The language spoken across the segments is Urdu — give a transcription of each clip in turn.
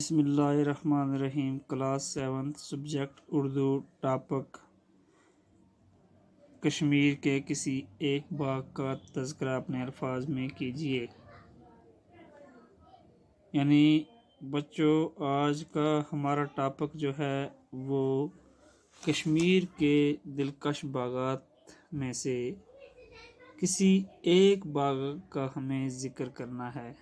بسم اللہ الرحمن الرحیم۔ Class 7 subject Urdu, topic Kashmir کے کسی ایک باغ کا تذکرہ اپنے الفاظ میں کیجیے۔ یعنی بچوں، آج کا ہمارا ٹاپک جو ہے وہ کشمیر کے دلکش باغات میں سے کسی ایک باغ کا ہمیں ذکر کرنا ہے۔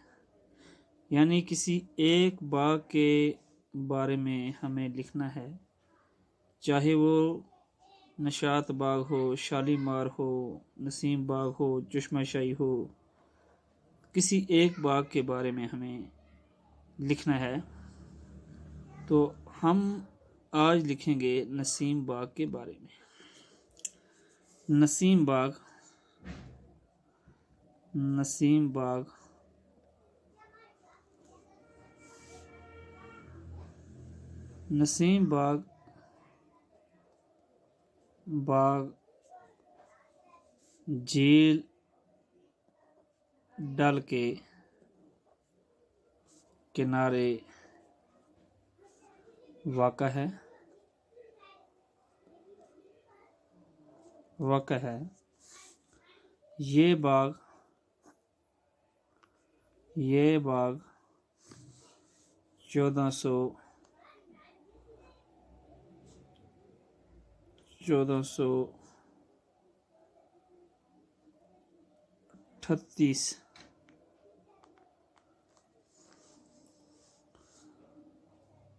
یعنی کسی ایک باغ کے بارے میں ہمیں لکھنا ہے، چاہے وہ نشاط باغ ہو، شالیمار ہو، نسیم باغ ہو، چشمہ شاہی ہو، کسی ایک باغ کے بارے میں ہمیں لکھنا ہے۔ تو ہم آج لکھیں گے نسیم باغ کے بارے میں۔ نسیم باغ نسیم باغ جھیل ڈل کے کنارے واقع ہے۔ یہ باغ 1438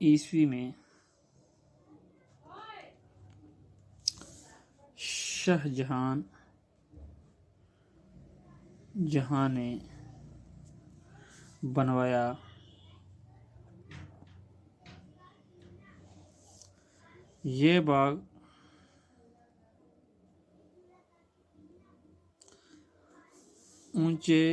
عیسوی میں شاہ جہاں نے بنوایا۔ یہ باغ اونچے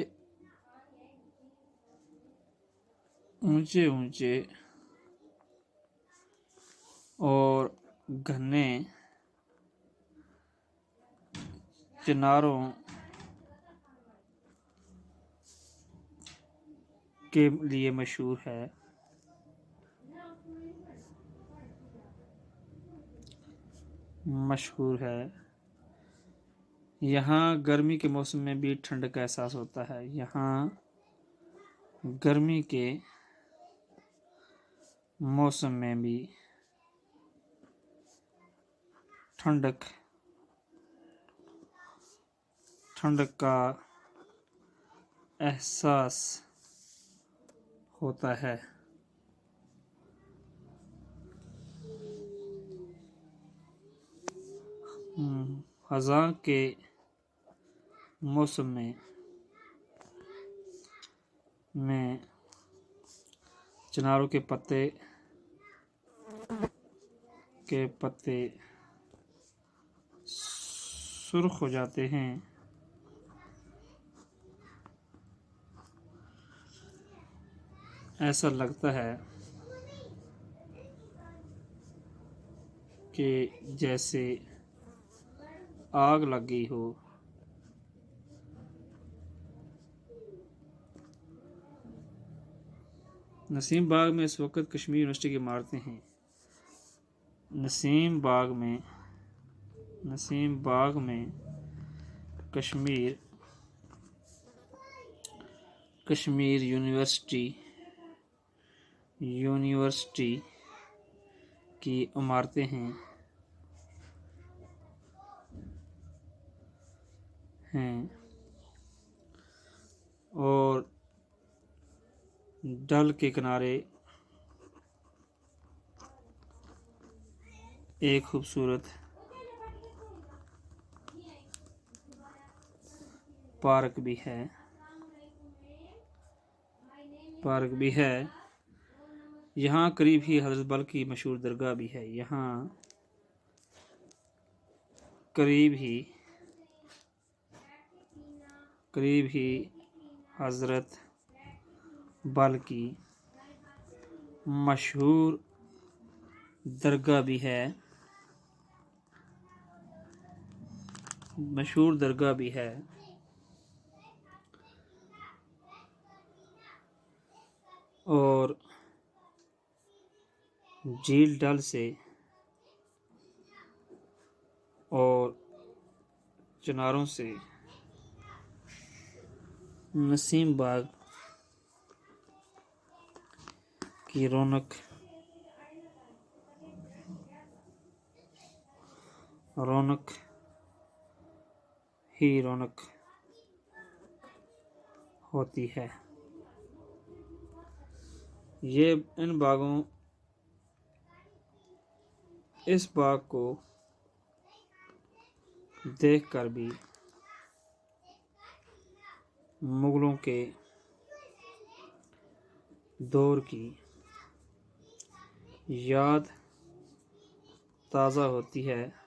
اور گھنے چناروں کے لیے مشہور ہے۔ یہاں گرمی کے موسم میں بھی ٹھنڈ کا احساس ہوتا ہے۔ یہاں گرمی کے موسم میں بھی ٹھنڈک کا احساس ہوتا ہے۔ خزاں کے موسم میں چناروں کے پتے سرخ ہو جاتے ہیں۔ ایسا لگتا ہے کہ جیسے آگ لگ گئی ہو۔ نسیم باغ میں اس وقت کشمیر یونیورسٹی کی عمارتیں ہیں۔ نسیم باغ میں کشمیر یونیورسٹی کی عمارتیں ہیں اور ڈل کے کنارے ایک خوبصورت پارک بھی ہے۔ یہاں قریب ہی حضرت بل کی مشہور درگاہ بھی ہے۔ یہاں قریب ہی حضرت بل کی مشہور درگاہ بھی ہے۔ اور جھیل ڈل سے اور چناروں سے نسیم باغ کی رونق ہی رونق ہوتی ہے۔ یہ ان باغوں اس باغ کو دیکھ کر بھی مغلوں کے دور کی یاد تازہ ہوتی ہے۔